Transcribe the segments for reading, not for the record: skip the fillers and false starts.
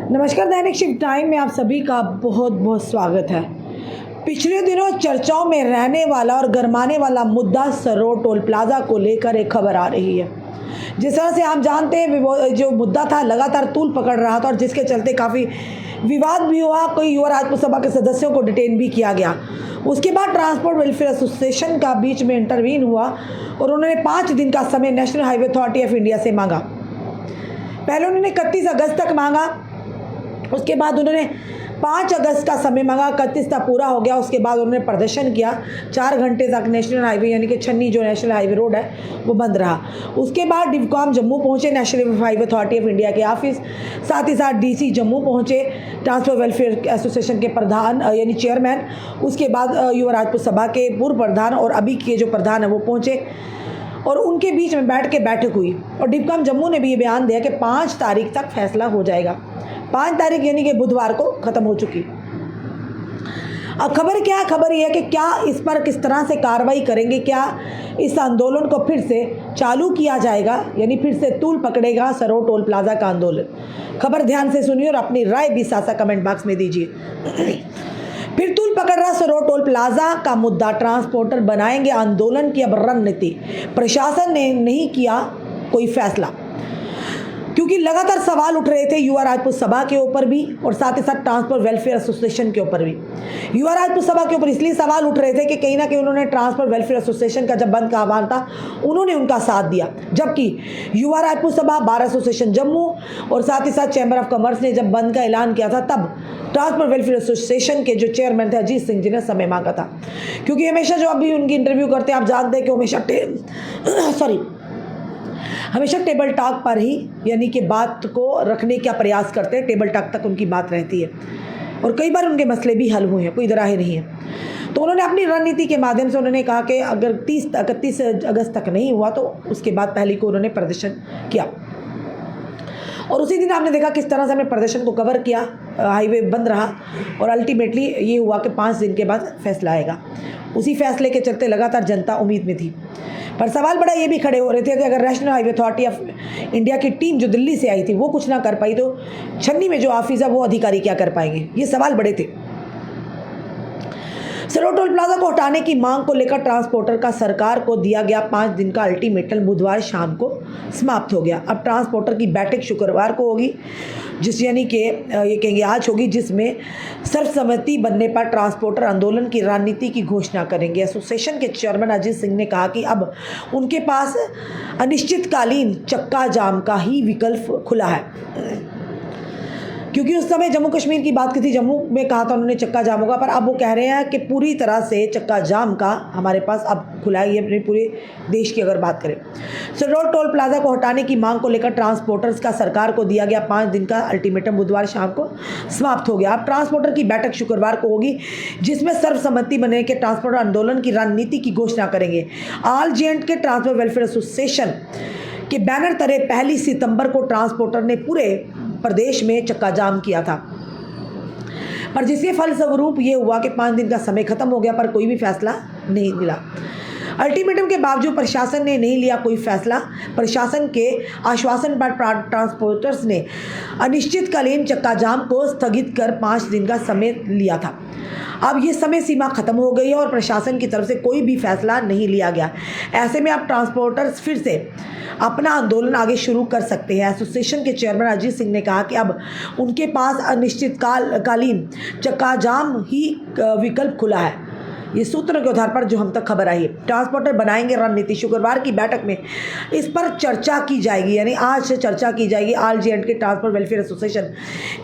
नमस्कार, दैनिक shift time में आप सभी का बहुत बहुत स्वागत है। पिछले दिनों चर्चाओं में रहने वाला और गरमाने वाला मुद्दा सरोड टोल प्लाजा को लेकर एक खबर आ रही है। जिस तरह से आप जानते हैं वो जो मुद्दा था लगातार तूल पकड़ रहा था और जिसके चलते काफ़ी विवाद भी हुआ, कई युवा राजपूत सभा के सदस्यों को डिटेन भी किया गया। उसके बाद ट्रांसपोर्ट वेलफेयर एसोसिएशन का बीच में इंटरवीन हुआ और उन्होंने 5 दिन का समय national highway authority of India से मांगा। पहले उन्होंने 31 अगस्त तक मांगा, उसके बाद उन्होंने 5 अगस्त का समय मांगा। 31 तक पूरा हो गया, उसके बाद उन्होंने प्रदर्शन किया 4 घंटे तक। नेशनल हाईवे यानी कि छन्नी जो नेशनल हाईवे रोड है वो बंद रहा। उसके बाद डिवकॉम जम्मू पहुंचे, national highway authority of India के ऑफिस, साथ ही साथ डीसी जम्मू पहुंचे, ट्रांसपोर्ट वेलफेयर एसोसिएशन के प्रधान यानी चेयरमैन, उसके बाद युवा राजपूत सभा के पूर्व प्रधान और अभी के जो प्रधान है वो पहुँचे और उनके बीच में बैठ के बैठक हुई। और डिवकॉम जम्मू ने भी ये बयान दिया कि 5 तारीख तक फैसला हो जाएगा। 5 तारीख यानी कि बुधवार को ख़त्म हो चुकी। अब खबर क्या है? खबर यह है कि क्या इस पर किस तरह से कार्रवाई करेंगे, क्या इस आंदोलन को फिर से चालू किया जाएगा, यानी फिर से तूल पकड़ेगा सरोड टोल प्लाजा का आंदोलन। खबर ध्यान से सुनिए और अपनी राय भी साथ कमेंट बॉक्स में दीजिए। फिर तूल पकड़ रहा सरोड टोल प्लाजा का मुद्दा, ट्रांसपोर्टर बनाएंगे आंदोलन की अब रणनीति। प्रशासन ने नहीं किया कोई फैसला, क्योंकि लगातार सवाल उठ रहे थे युवा राजपूत सभा के ऊपर भी और साथ ही साथ ट्रांसपोर्ट वेलफेयर एसोसिएशन के ऊपर भी। युवा राजपूत सभा के ऊपर इसलिए सवाल उठ रहे थे कि कहीं ना कहीं उन्होंने ट्रांसपोर्ट वेलफेयर एसोसिएशन का जब बंद का आह्वान था उन्होंने उनका साथ दिया, जबकि युवा राजपूत सभा, बार एसोसिएशन जम्मू और साथ ही साथ चैम्बर ऑफ कॉमर्स ने जब बंद का ऐलान किया था तब ट्रांसपोर्ट वेलफेयर एसोसिएशन के जो चेयरमैन थे अजीत सिंह जी ने समय मांगा था। क्योंकि हमेशा जो अभी उनकी इंटरव्यू करते हैं आप जानते हैं कि हमेशा टेबल टॉक पर ही यानी कि बात को रखने का प्रयास करते हैं, टेबल टॉक तक उनकी बात रहती है और कई बार उनके मसले भी हल हुए हैं, कोई दराहे नहीं है। तो उन्होंने अपनी रणनीति के माध्यम से उन्होंने कहा कि अगर 31 अगस्त तक नहीं हुआ तो उसके बाद पहले को उन्होंने प्रदर्शन किया और उसी दिन आपने देखा किस तरह से हमने प्रदर्शन को कवर किया। हाईवे बंद रहा और अल्टीमेटली ये हुआ कि 5 दिन के बाद फैसला आएगा। उसी फैसले के चलते लगातार जनता उम्मीद में थी, पर सवाल बड़ा ये भी खड़े हो रहे थे कि अगर national highway authority of India की टीम जो दिल्ली से आई थी वो कुछ ना कर पाई तो छन्नी में जो ऑफिस है वो अधिकारी क्या कर पाएंगे। ये सवाल बड़े थे। सरोड टोल प्लाजा को हटाने की मांग को लेकर ट्रांसपोर्टर का सरकार को दिया गया 5 दिन का अल्टीमेटम बुधवार शाम को समाप्त हो गया। अब ट्रांसपोर्टर की बैठक शुक्रवार को होगी, जिस यानी कि ये कहेंगे आज होगी, जिसमें सर्वसम्मति बनने पर ट्रांसपोर्टर आंदोलन की रणनीति की घोषणा करेंगे। एसोसिएशन के चेयरमैन अजीत सिंह ने कहा कि अब उनके पास अनिश्चितकालीन चक्का जाम का ही विकल्प खुला है, क्योंकि उस समय जम्मू कश्मीर की बात की थी, जम्मू में कहा था उन्होंने चक्का जाम होगा, पर अब वो कह रहे हैं कि पूरी तरह से चक्का जाम का हमारे पास अब खुला है। ये अपने पूरे देश की अगर बात करें, सरोड टोल प्लाजा को हटाने की मांग को लेकर ट्रांसपोर्टर्स का सरकार को दिया गया 5 दिन का अल्टीमेटम बुधवार शाम को समाप्त हो गया। अब ट्रांसपोर्टर की बैठक शुक्रवार को होगी, जिसमें सर्वसम्मति बनने के ट्रांसपोर्टर आंदोलन की रणनीति की घोषणा करेंगे। ऑल जे.एंड के ट्रांसपोर्ट वेलफेयर एसोसिएशन के बैनर तले 1 सितंबर को ट्रांसपोर्टर ने पूरे प्रदेश में चक्का जाम किया था, पर जिसके फलस्वरूप ये हुआ कि 5 दिन का समय खत्म हो गया पर कोई भी फैसला नहीं मिला। अल्टीमेटम के बावजूद प्रशासन ने नहीं लिया कोई फैसला। प्रशासन के आश्वासन पर ट्रांसपोर्टर्स ने अनिश्चितकालीन चक्का जाम को स्थगित कर 5 दिन का समय लिया था। अब ये समय सीमा खत्म हो गई है और प्रशासन की तरफ से कोई भी फैसला नहीं लिया गया। ऐसे में अब ट्रांसपोर्टर्स फिर से अपना आंदोलन आगे शुरू कर सकते हैं। एसोसिएशन के चेयरमैन अजीत सिंह ने कहा कि अब उनके पास अनिश्चितकालीन चक्का जाम ही विकल्प खुला है। ये सूत्रों के आधार पर जो हम तक खबर आई है, ट्रांसपोर्टर बनाएंगे रणनीति। शुक्रवार की बैठक में इस पर चर्चा की जाएगी, यानी आज से चर्चा की जाएगी। ऑल जे.एंड के ट्रांसपोर्ट वेलफेयर एसोसिएशन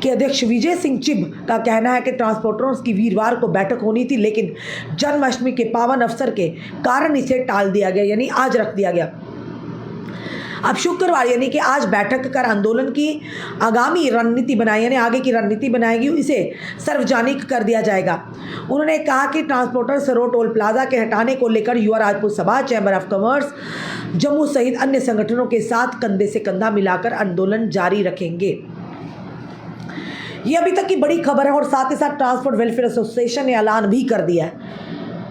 के अध्यक्ष विजय सिंह चिब का कहना है कि ट्रांसपोर्टरों की वीरवार को बैठक होनी थी, लेकिन जन्माष्टमी के पावन अवसर के कारण इसे टाल दिया गया, यानी आज रख दिया गया। अब शुक्रवार यानी कि आज बैठक कर आंदोलन की आगामी रणनीति बनाई, यानी आगे की रणनीति बनाएगी, इसे सार्वजनिक कर दिया जाएगा। उन्होंने कहा कि ट्रांसपोर्टर सरोड टोल प्लाजा के हटाने को लेकर युवा राजपूत सभा, चैम्बर ऑफ कॉमर्स जम्मू सहित अन्य संगठनों के साथ कंधे से कंधा मिलाकर आंदोलन जारी रखेंगे। ये अभी तक की बड़ी खबर है और साथ ही साथ ट्रांसपोर्ट वेलफेयर एसोसिएशन ने ऐलान भी कर दिया है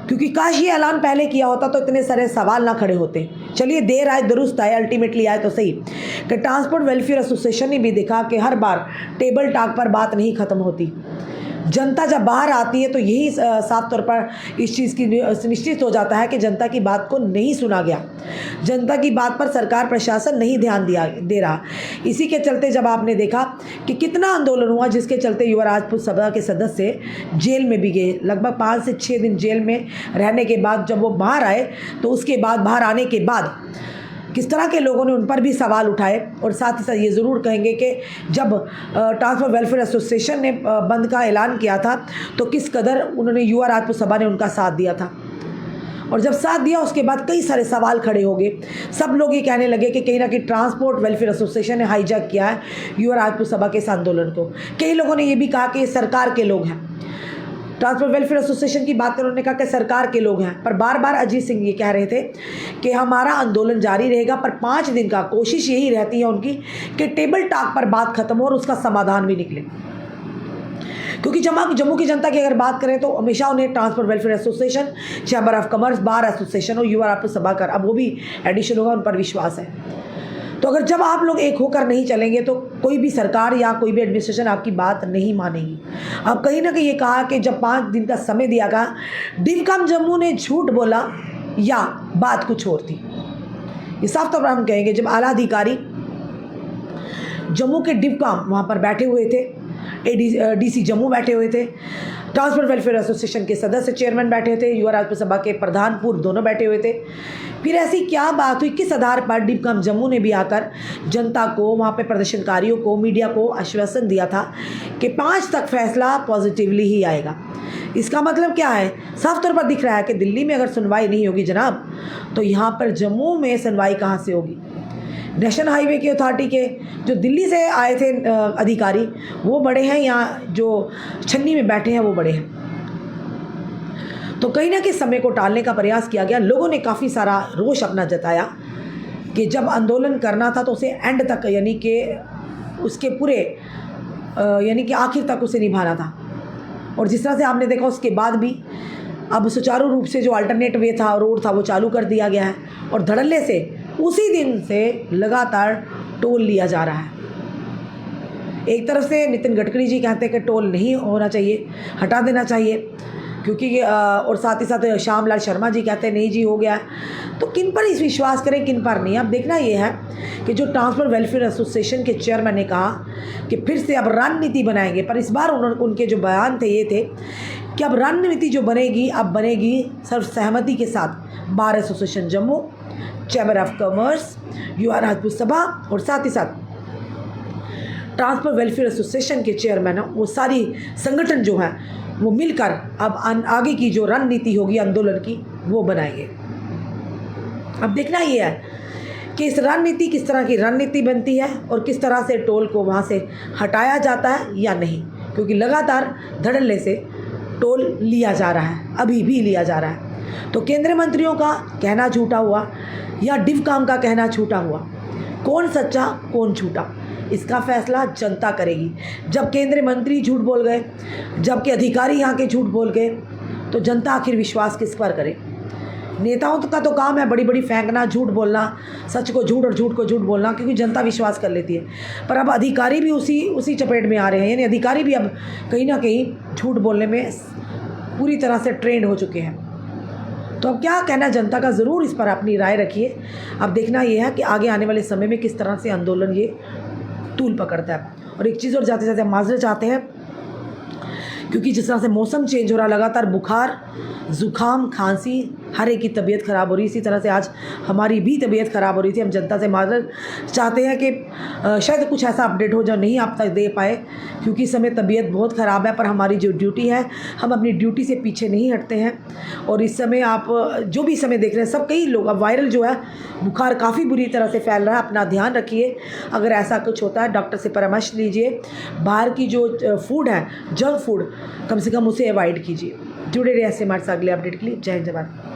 क्योंकि काश ये ऐलान पहले किया होता तो इतने सारे सवाल ना खड़े होते। चलिए देर आए दुरुस्त आए, अल्टीमेटली आए तो सही। कि ट्रांसपोर्ट वेलफेयर एसोसिएशन ने भी देखा कि हर बार टेबल टॉक पर बात नहीं ख़त्म होती। जनता जब बाहर आती है तो यही साफ तौर पर इस चीज़ की सुनिश्चित हो जाता है कि जनता की बात को नहीं सुना गया, जनता की बात पर सरकार प्रशासन नहीं ध्यान दे रहा। इसी के चलते जब आपने देखा कि कितना आंदोलन हुआ, जिसके चलते युवा राजपूत सभा के सदस्य जेल में भी गए, लगभग 5 से 6 दिन जेल में रहने के बाद जब वो बाहर आए तो उसके बाद बाहर आने के बाद किस तरह के लोगों ने उन पर भी सवाल उठाए। और साथ ही साथ ये ज़रूर कहेंगे कि जब ट्रांसपोर्ट वेलफेयर एसोसिएशन ने बंद का ऐलान किया था तो किस कदर उन्होंने युवा राजपूत सभा ने उनका साथ दिया था। और जब साथ दिया उसके बाद कई सारे सवाल खड़े हो गए। सब लोग ये कहने लगे कि कहीं ना कहीं ट्रांसपोर्ट वेलफेयर एसोसिएशन ने हाईजैक किया है युवा राजपूत सभा के इस आंदोलन को। कई लोगों ने ये भी कहा कि ये सरकार के लोग हैं। ट्रांसपोर्ट वेलफेयर एसोसिएशन की बात करें, उन्होंने कहा कि सरकार के लोग हैं, पर बार बार अजीत सिंह ये कह रहे थे कि हमारा आंदोलन जारी रहेगा, पर 5 दिन का कोशिश यही रहती है उनकी कि टेबल टॉक पर बात खत्म हो और उसका समाधान भी निकले। क्योंकि जम्मू की जनता की अगर बात करें तो हमेशा उन्हें transport welfare association, chamber of commerce, bar association और युवा राजपूत सभा कर, अब वो भी एडिशन होगा, उन पर विश्वास है। तो अगर जब आप लोग एक होकर नहीं चलेंगे तो कोई भी सरकार या कोई भी एडमिनिस्ट्रेशन आपकी बात नहीं मानेगी। अब कहीं ना कहीं ये कहा कि जब 5 दिन का समय दिया गया, डिवकॉम जम्मू ने झूठ बोला या बात कुछ और थी। ये साफ तौर पर हम कहेंगे जब आला अधिकारी जम्मू के डिवकॉम वहाँ पर बैठे हुए थे, डीसी जम्मू बैठे हुए थे, ट्रांसपोर्ट वेलफेयर एसोसिएशन के सदस्य चेयरमैन बैठे थे, युवा राजपूत सभा के प्रधान पूर्व दोनों बैठे हुए थे। फिर ऐसी क्या बात हुई, किस आधार पर डिवकॉम जम्मू ने भी आकर जनता को, वहाँ पे प्रदर्शनकारियों को, मीडिया को आश्वासन दिया था कि 5 तक फैसला पॉजिटिवली ही आएगा। इसका मतलब क्या है? साफ तौर पर दिख रहा है कि दिल्ली में अगर सुनवाई नहीं होगी जनाब, तो यहाँ पर जम्मू में सुनवाई कहाँ से होगी? नेशनल हाईवे की अथॉरिटी के जो दिल्ली से आए थे अधिकारी वो बड़े हैं, यहाँ जो छन्नी में बैठे हैं वो बड़े हैं। तो कहीं ना कहीं समय को टालने का प्रयास किया गया। लोगों ने काफ़ी सारा रोष अपना जताया कि जब आंदोलन करना था तो उसे एंड तक, यानी कि उसके पूरे यानी कि आखिर तक उसे निभाना था। और जिस तरह से आपने देखा उसके बाद भी अब सुचारू रूप से जो अल्टरनेट वे था, रोड था, वो चालू कर दिया गया है। और धड़ल्ले से उसी दिन से लगातार टोल लिया जा रहा है। एक तरफ से नितिन गडकरी जी कहते हैं कि टोल नहीं होना चाहिए, हटा देना चाहिए, क्योंकि और साथ ही साथ श्यामलाल शर्मा जी कहते हैं नहीं जी हो गया है। तो किन पर इस विश्वास करें, किन पर नहीं? अब देखना ये है कि जो ट्रांसपोर्ट वेलफेयर एसोसिएशन के चेयरमैन ने कहा कि फिर से अब रणनीति बनाएंगे, पर इस बार उनके जो बयान थे ये थे कि अब रणनीति जो बनेगी अब बनेगी सर्वसहमति के साथ bar association Jammu, chamber of commerce, युवा राजपूत सभा और साथ ही साथ ट्रांसपोर्ट वेलफेयर एसोसिएशन के चेयरमैन हैं, वो सारी संगठन जो हैं वो मिलकर अब आगे की जो रणनीति होगी आंदोलन की वो बनाएंगे। अब देखना ये है कि इस रणनीति किस तरह की रणनीति बनती है और किस तरह से टोल को वहाँ से हटाया जाता है या नहीं, क्योंकि लगातार धड़ल्ले से टोल लिया जा रहा है, अभी भी लिया जा रहा है। तो केंद्रीय मंत्रियों का कहना झूठा हुआ या डिवकॉम का कहना झूठा हुआ, कौन सच्चा कौन झूठा, इसका फैसला जनता करेगी। जब केंद्रीय मंत्री झूठ बोल गए, जबकि अधिकारी यहाँ के झूठ बोल गए, तो जनता आखिर विश्वास किस पर करे? नेताओं का तो काम है बड़ी बड़ी फेंकना, झूठ बोलना, सच को झूठ और झूठ को झूठ बोलना, क्योंकि जनता विश्वास कर लेती है। पर अब अधिकारी भी उसी चपेट में आ रहे हैं, यानी अधिकारी भी अब कहीं ना कहीं झूठ बोलने में पूरी तरह से ट्रेंड हो चुके हैं। तो अब क्या कहना जनता का, ज़रूर इस पर अपनी राय रखिए। अब देखना ये है कि आगे आने वाले समय में किस तरह से आंदोलन ये तूल पकड़ता है। और एक चीज़ और जाते जाते हम माजरे चाहते हैं, क्योंकि जिस तरह से मौसम चेंज हो रहा, लगातार बुखार, ज़ुकाम, खांसी, हर एक की तबीयत ख़राब हो रही। इसी तरह से आज हमारी भी तबीयत ख़राब हो रही थी। हम जनता से माजरत चाहते हैं कि शायद कुछ ऐसा अपडेट हो जो नहीं आप तक दे पाए, क्योंकि इस समय तबीयत बहुत ख़राब है। पर हमारी जो ड्यूटी है, हम अपनी ड्यूटी से पीछे नहीं हटते हैं। और इस समय आप जो भी समय देख रहे हैं, सब कई लोग, अब वायरल जो है बुखार काफ़ी बुरी तरह से फैल रहा है। अपना ध्यान रखिए, अगर ऐसा कुछ होता है डॉक्टर से परामर्श लीजिए। बाहर की जो फूड है, जंक फूड, कम से कम उसे अवॉइड कीजिए। जुड़े रहिए ऐसे हमारे साथ अगले अपडेट के लिए। जय हिंद, जय भारत।